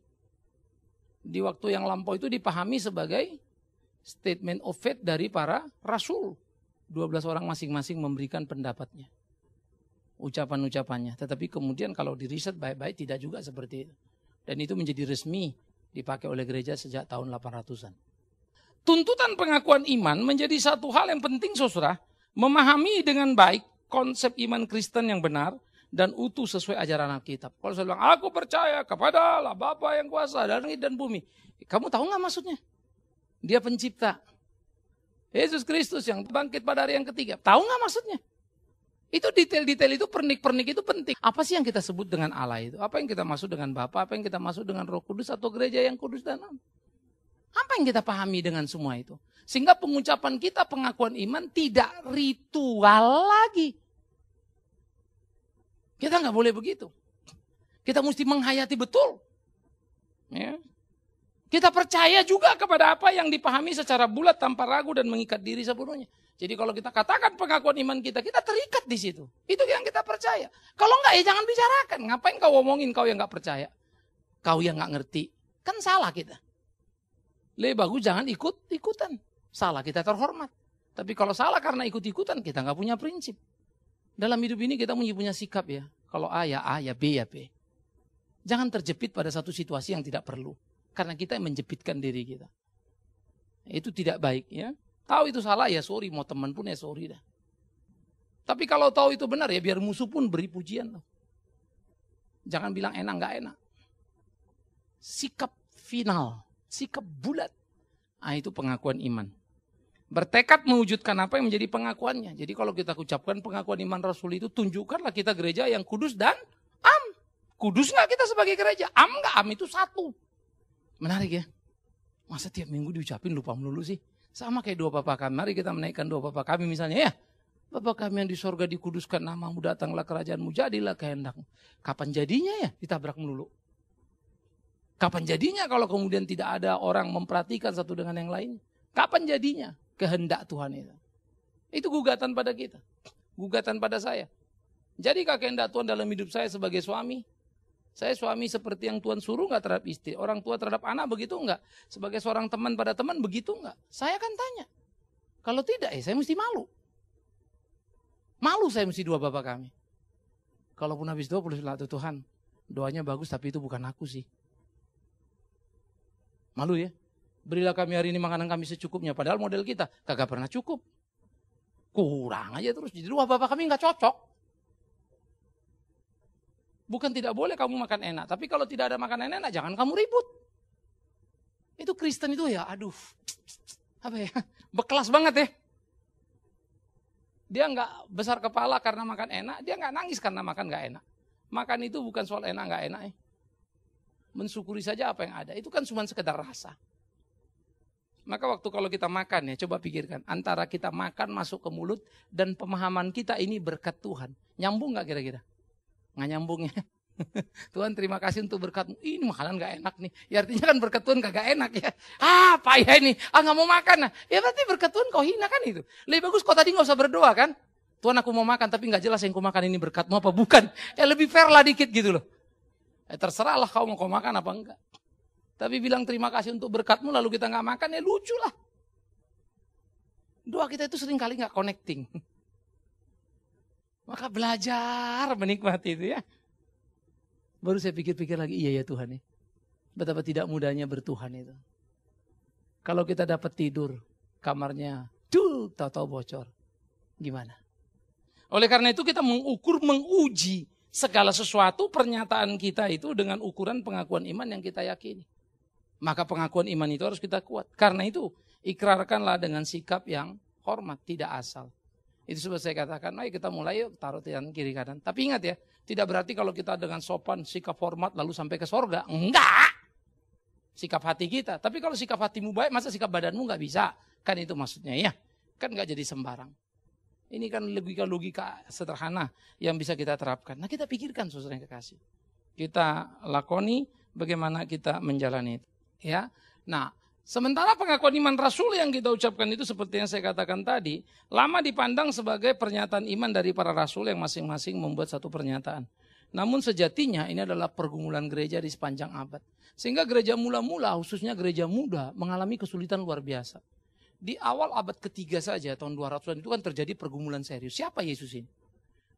di waktu yang lampau itu dipahami sebagai statement of faith dari para rasul. 12 orang masing-masing memberikan pendapatnya, ucapan-ucapannya. Tetapi kemudian kalau diriset baik-baik tidak juga seperti itu. Dan itu menjadi resmi dipakai oleh gereja sejak tahun 800-an. Tuntutan pengakuan iman menjadi satu hal yang penting saudara. Memahami dengan baik konsep iman Kristen yang benar dan utuh sesuai ajaran Alkitab. Kalau saya bilang, aku percaya kepada Allah Bapa yang kuasa dan langit dan bumi. Kamu tahu nggak maksudnya? Dia pencipta. Yesus Kristus yang bangkit pada hari yang ketiga. Tahu nggak maksudnya? Itu detail-detail itu, pernik-pernik itu penting. Apa sih yang kita sebut dengan Allah itu? Apa yang kita maksud dengan Bapa? Apa yang kita maksud dengan Roh Kudus atau gereja yang kudus dan am? Apa yang kita pahami dengan semua itu? Sehingga pengucapan kita pengakuan iman tidak ritual lagi. Kita nggak boleh begitu. Kita mesti menghayati betul. Ya. Kita percaya juga kepada apa yang dipahami secara bulat tanpa ragu dan mengikat diri sepenuhnya. Jadi kalau kita katakan pengakuan iman kita, kita terikat di situ. Itu yang kita percaya. Kalau enggak ya jangan bicarakan. Ngapain kau ngomongin kau yang nggak percaya? Kau yang nggak ngerti. Kan salah kita. Lebih bagus jangan ikut-ikutan. Salah kita terhormat. Tapi kalau salah karena ikut-ikutan kita nggak punya prinsip. Dalam hidup ini kita punya sikap ya. Kalau A ya B ya B. Jangan terjepit pada satu situasi yang tidak perlu. Karena kita yang menjepitkan diri kita. Itu tidak baik ya. Tahu itu salah ya sorry. Mau teman pun ya sorry dah. Tapi kalau tahu itu benar ya biar musuh pun beri pujian. Jangan bilang enak nggak enak. Sikap final. Sikap bulat. Nah, itu pengakuan iman. Bertekad mewujudkan apa yang menjadi pengakuannya. Jadi kalau kita ucapkan pengakuan iman Rasul itu, tunjukkanlah kita gereja yang kudus dan am. Kudus nggak kita sebagai gereja? Am nggak? Am itu satu. Menarik ya. Masa tiap minggu diucapin lupa melulu sih? Sama kayak doa Bapa kami. Mari kita menaikkan doa Bapa kami misalnya ya. Bapa kami yang di sorga dikuduskan namamu, datanglah kerajaanmu, jadilah kehendakmu. Kapan jadinya ya? Ditabrak melulu. Kapan jadinya kalau kemudian tidak ada orang memperhatikan satu dengan yang lain? Kapan jadinya kehendak Tuhan itu? Itu gugatan pada kita. Gugatan pada saya. Jadi kehendak Tuhan dalam hidup saya sebagai suami. Saya suami seperti yang Tuhan suruh nggak terhadap istri? Orang tua terhadap anak begitu nggak? Sebagai seorang teman pada teman begitu nggak? Saya akan tanya. Kalau tidak saya mesti malu. Malu saya mesti doa Bapa kami. Kalaupun habis doa boleh bilang, Tuhan doanya bagus tapi itu bukan aku sih. Malu ya. Berilah kami hari ini makanan kami secukupnya. Padahal model kita kagak pernah cukup. Kurang aja terus. Jadi doa Bapa kami nggak cocok. Bukan tidak boleh kamu makan enak. Tapi kalau tidak ada makanan enak jangan kamu ribut. Itu Kristen itu ya aduh. Apa ya. Beklas banget ya. Dia nggak besar kepala karena makan enak. Dia nggak nangis karena makan nggak enak. Makan itu bukan soal enak nggak enak ya. Mensyukuri saja apa yang ada. Itu kan cuma sekedar rasa. Maka waktu kalau kita makan ya, coba pikirkan. Antara kita makan masuk ke mulut dan pemahaman kita ini berkat Tuhan. Nyambung gak kira-kira? Nggak nyambung ya. Tuhan terima kasih untuk berkatmu. Ini makanan gak enak nih. Ya artinya kan berkat Tuhan kagak enak ya. Apa ya ini? Gak mau makan. Nah. Ya berarti berkat Tuhan kau hina kan itu. Lebih bagus kau tadi gak usah berdoa kan. Tuhan aku mau makan tapi gak jelas yang kau makan ini berkatmu apa bukan. Ya lebih fair lah dikit gitu loh. Terserahlah kau mau makan apa enggak. Tapi bilang terima kasih untuk berkatmu lalu kita nggak makan ya lucu lah. Doa kita itu sering kali nggak connecting. Maka belajar menikmati itu ya. Baru saya pikir-pikir lagi iya ya Tuhan ya. Betapa tidak mudahnya bertuhan itu. Kalau kita dapat tidur kamarnya tahu-tahu bocor. Gimana? Oleh karena itu kita menguji segala sesuatu pernyataan kita itu dengan ukuran pengakuan iman yang kita yakini. Maka pengakuan iman itu harus kita kuat. Karena itu ikrarkanlah dengan sikap yang hormat, tidak asal. Itu sebab saya katakan, ayo kita mulai yuk taruh tangan kiri kanan. Tapi ingat ya, tidak berarti kalau kita dengan sopan, sikap hormat lalu sampai ke sorga. Enggak. Sikap hati kita. Tapi kalau sikap hatimu baik, masa sikap badanmu nggak bisa? Kan itu maksudnya ya. Kan nggak jadi sembarang. Ini kan logika-logika sederhana yang bisa kita terapkan. Nah kita pikirkan saudara yang kekasih. kita lakoni, bagaimana kita menjalani itu. Ya, nah sementara pengakuan iman rasul yang kita ucapkan itu seperti yang saya katakan tadi, lama dipandang sebagai pernyataan iman dari para rasul yang masing-masing membuat satu pernyataan. Namun sejatinya ini adalah pergumulan gereja di sepanjang abad. Sehingga gereja mula-mula, khususnya gereja muda, mengalami kesulitan luar biasa. Di awal abad ketiga saja, tahun 200-an itu kan terjadi pergumulan serius. Siapa Yesus ini?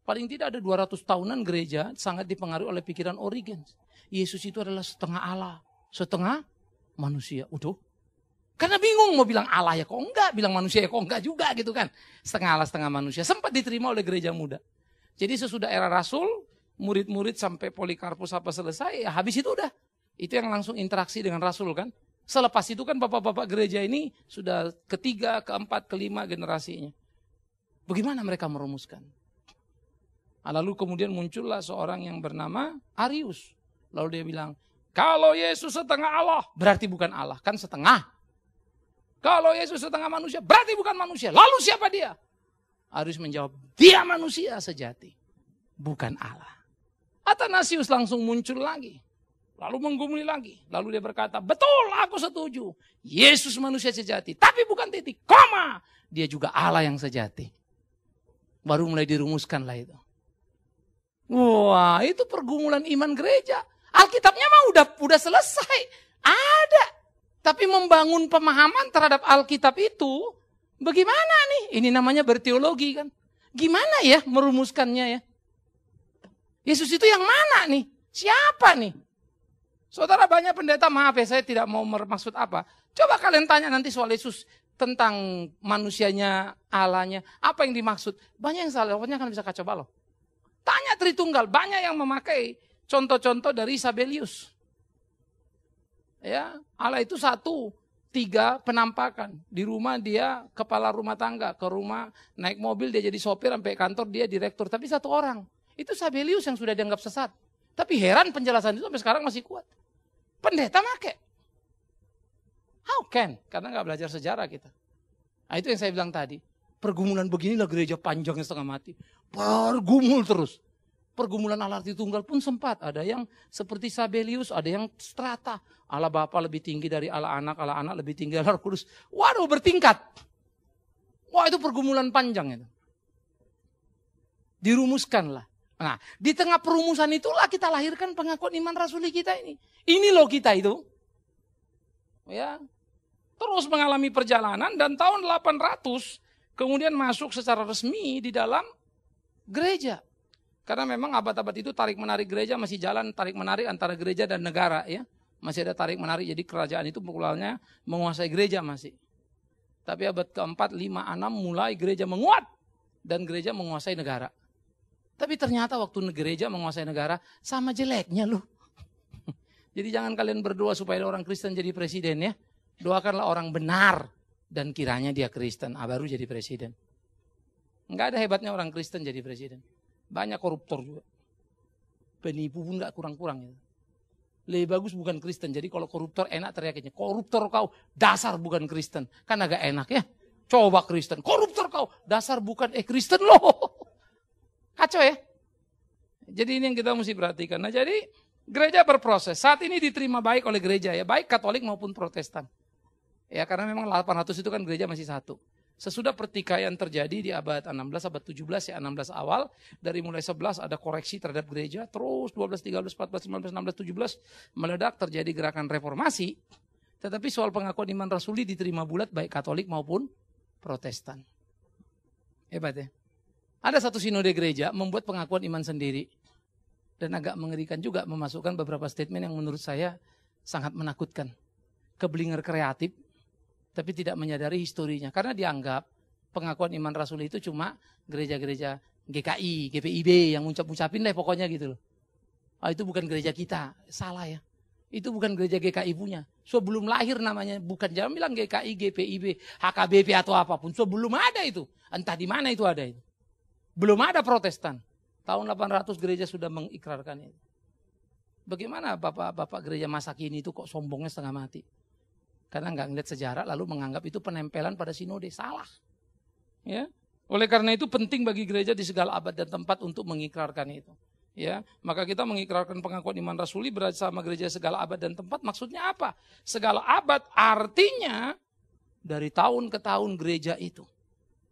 Paling tidak ada 200 tahunan gereja sangat dipengaruhi oleh pikiran Origenes. Yesus itu adalah setengah Allah, setengah manusia. Udah. Karena bingung mau bilang Allah ya kok enggak, bilang manusia ya kok enggak juga gitu kan. Setengah Allah, setengah manusia. Sempat diterima oleh gereja muda. Jadi sesudah era rasul, murid-murid sampai Polikarpus apa selesai, ya habis itu udah. Itu yang langsung interaksi dengan rasul kan. Selepas itu kan bapak-bapak gereja ini sudah ketiga, keempat, kelima generasinya. Bagaimana mereka merumuskan? Lalu kemudian muncullah seorang yang bernama Arius. Lalu dia bilang, kalau Yesus setengah Allah, berarti bukan Allah, kan setengah. Kalau Yesus setengah manusia, berarti bukan manusia. Lalu siapa dia? Arius menjawab, dia manusia sejati, bukan Allah. Athanasius langsung muncul lagi. Lalu menggumuli lagi. Lalu dia berkata, betul aku setuju. Yesus manusia sejati. Tapi bukan titik, koma. Dia juga Allah yang sejati. Baru mulai dirumuskanlah itu. Wah, itu pergumulan iman gereja. Alkitabnya mah udah selesai. Ada. Tapi membangun pemahaman terhadap Alkitab itu, bagaimana nih? Ini namanya berteologi kan. Gimana ya merumuskannya ya? Yesus itu yang mana nih? Siapa nih? Saudara, banyak pendeta, maaf ya saya tidak mau bermaksud apa. Coba kalian tanya nanti soal Yesus tentang manusianya, Allahnya. Apa yang dimaksud? Banyak yang salah, pokoknya kan bisa kacau balau. Tanya Tritunggal, banyak yang memakai contoh-contoh dari Sabelius. Ya, Allah itu satu, tiga penampakan. Di rumah dia kepala rumah tangga, ke rumah naik mobil dia jadi sopir, sampai kantor dia direktur. Tapi satu orang, itu Sabelius yang sudah dianggap sesat. Tapi heran penjelasan itu sampai sekarang masih kuat. Pendeta make. How can? Karena nggak belajar sejarah kita. Nah, itu yang saya bilang tadi. Pergumulan beginilah gereja panjangnya setengah mati. Pergumul terus. Pergumulan Allah Tritunggal pun sempat. Ada yang seperti Sabelius, ada yang strata. Allah Bapa lebih tinggi dari Allah Anak lebih tinggi dari Allah Kudus. Waduh, bertingkat. Wah, itu pergumulan panjang itu. Dirumuskanlah. Nah, di tengah perumusan itulah kita lahirkan pengakuan iman rasuli kita ini. Ini loh kita itu. Ya. Terus mengalami perjalanan dan tahun 800 kemudian masuk secara resmi di dalam gereja. Karena memang abad-abad itu tarik-menarik gereja masih jalan, tarik-menarik antara gereja dan negara ya. Masih ada tarik-menarik, jadi kerajaan itu mulanya menguasai gereja masih. Tapi abad keempat, 5, 6 mulai gereja menguat dan gereja menguasai negara. Tapi ternyata waktu gereja menguasai negara sama jeleknya loh. Jadi jangan kalian berdoa supaya orang Kristen jadi presiden ya. Doakanlah orang benar dan kiranya dia Kristen, baru jadi presiden. Enggak ada hebatnya orang Kristen jadi presiden. Banyak koruptor juga. Penipu pun enggak kurang-kurang ya. Lebih bagus bukan Kristen. Jadi kalau koruptor enak teriaknya, koruptor kau, dasar bukan Kristen. Kan agak enak ya. Coba Kristen, koruptor kau, dasar bukan Kristen loh. Kacau ya. Jadi ini yang kita mesti perhatikan. Nah jadi gereja berproses. Saat ini diterima baik oleh gereja ya. Baik Katolik maupun Protestan. Ya karena memang 800 itu kan gereja masih satu. Sesudah pertikaian terjadi di abad 16, abad 17 ya 16 awal. Dari mulai 11 ada koreksi terhadap gereja. Terus 12, 13, 14, 15, 16, 17 meledak terjadi gerakan reformasi. Tetapi soal pengakuan iman rasuli diterima bulat baik Katolik maupun Protestan. Hebat ya. Ada satu sinode gereja membuat pengakuan iman sendiri. Dan agak mengerikan juga memasukkan beberapa statement yang menurut saya sangat menakutkan. Keblinger kreatif, tapi tidak menyadari historinya. Karena dianggap pengakuan iman rasuli itu cuma gereja-gereja GKI, GPIB yang ngucap-ngucapin deh pokoknya gitu loh. Itu bukan gereja kita, salah ya. Itu bukan gereja GKI punya. Sebelum lahir namanya, bukan jangan bilang GKI, GPIB, HKBP atau apapun. Sebelum ada itu, entah di mana itu ada itu. Belum ada Protestan. Tahun 800 gereja sudah mengikrarkan itu. Bagaimana bapak-bapak gereja masa kini itu kok sombongnya setengah mati? Karena nggak ngeliat sejarah lalu menganggap itu penempelan pada sinode. Salah. Ya. Oleh karena itu penting bagi gereja di segala abad dan tempat untuk mengikrarkan itu. Ya, maka kita mengikrarkan pengakuan iman rasuli bersama gereja segala abad dan tempat. Maksudnya apa? Segala abad artinya dari tahun ke tahun gereja itu.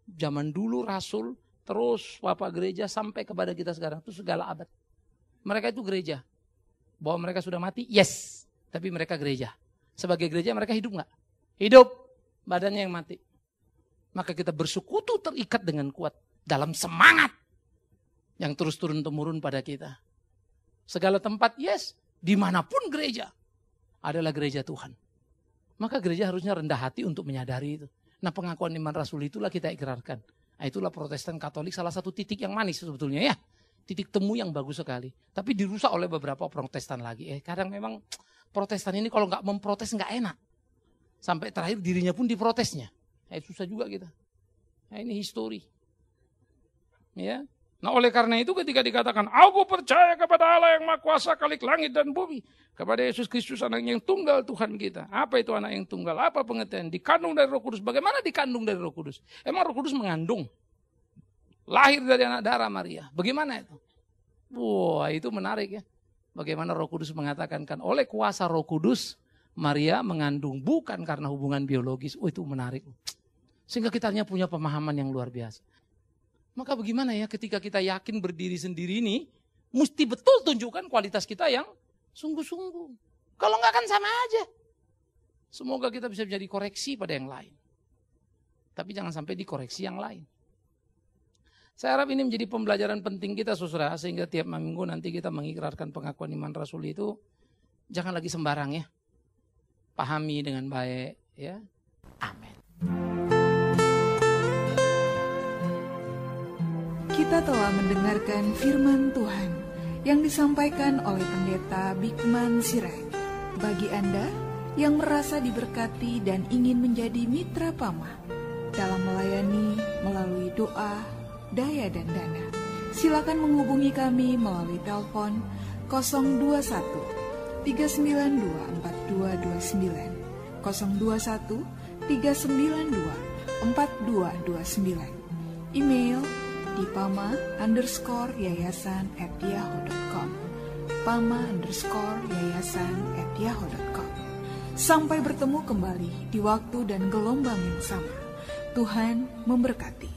Zaman dulu rasul, terus bapak gereja sampai kepada kita sekarang. Itu segala abad. Mereka itu gereja. Bahwa mereka sudah mati? Yes. Tapi mereka gereja. Sebagai gereja mereka hidup nggak? Hidup. Badannya yang mati. Maka kita bersekutu terikat dengan kuat. Dalam semangat. Yang terus turun-temurun pada kita. Segala tempat, yes. Dimanapun gereja. Adalah gereja Tuhan. Maka gereja harusnya rendah hati untuk menyadari itu. Nah, pengakuan iman rasul itulah kita ikrarkan. Nah, itulah Protestan Katolik salah satu titik yang manis sebetulnya ya. Titik temu yang bagus sekali. Tapi dirusak oleh beberapa Protestan lagi. Kadang memang Protestan ini kalau nggak memprotes nggak enak. Sampai terakhir dirinya pun diprotesnya. Susah juga kita. Nah, ini histori. Ya. Nah, oleh karena itu ketika dikatakan, aku percaya kepada Allah yang Maha Kuasa Khalik langit dan bumi. Kepada Yesus Kristus anak yang tunggal Tuhan kita. Apa itu anak yang tunggal? Apa pengertian? Dikandung dari Roh Kudus. Bagaimana dikandung dari Roh Kudus? Emang Roh Kudus mengandung? Lahir dari anak darah Maria. Bagaimana itu? Wah, itu menarik ya. Bagaimana Roh Kudus mengatakan kan oleh kuasa Roh Kudus Maria mengandung bukan karena hubungan biologis. Itu menarik. Sehingga kita hanya punya pemahaman yang luar biasa. Maka bagaimana ya ketika kita yakin berdiri sendiri ini, mesti betul tunjukkan kualitas kita yang sungguh-sungguh. Kalau enggak kan sama aja. Semoga kita bisa menjadi koreksi pada yang lain. Tapi jangan sampai dikoreksi yang lain. Saya harap ini menjadi pembelajaran penting kita saudara, sehingga tiap minggu nanti kita mengikrarkan pengakuan iman rasul itu jangan lagi sembarang ya. Pahami dengan baik ya. Amin. Kita telah mendengarkan firman Tuhan yang disampaikan oleh Pendeta Bikman Sirait. Bagi Anda yang merasa diberkati dan ingin menjadi mitra PAMA dalam melayani melalui doa, daya dan dana, silakan menghubungi kami melalui telepon 021 392 4229 021 392 4229. Email di pama_yayasan@yahoo.com pama_yayasan@yahoo.com. Sampai bertemu kembali di waktu dan gelombang yang sama. Tuhan memberkati.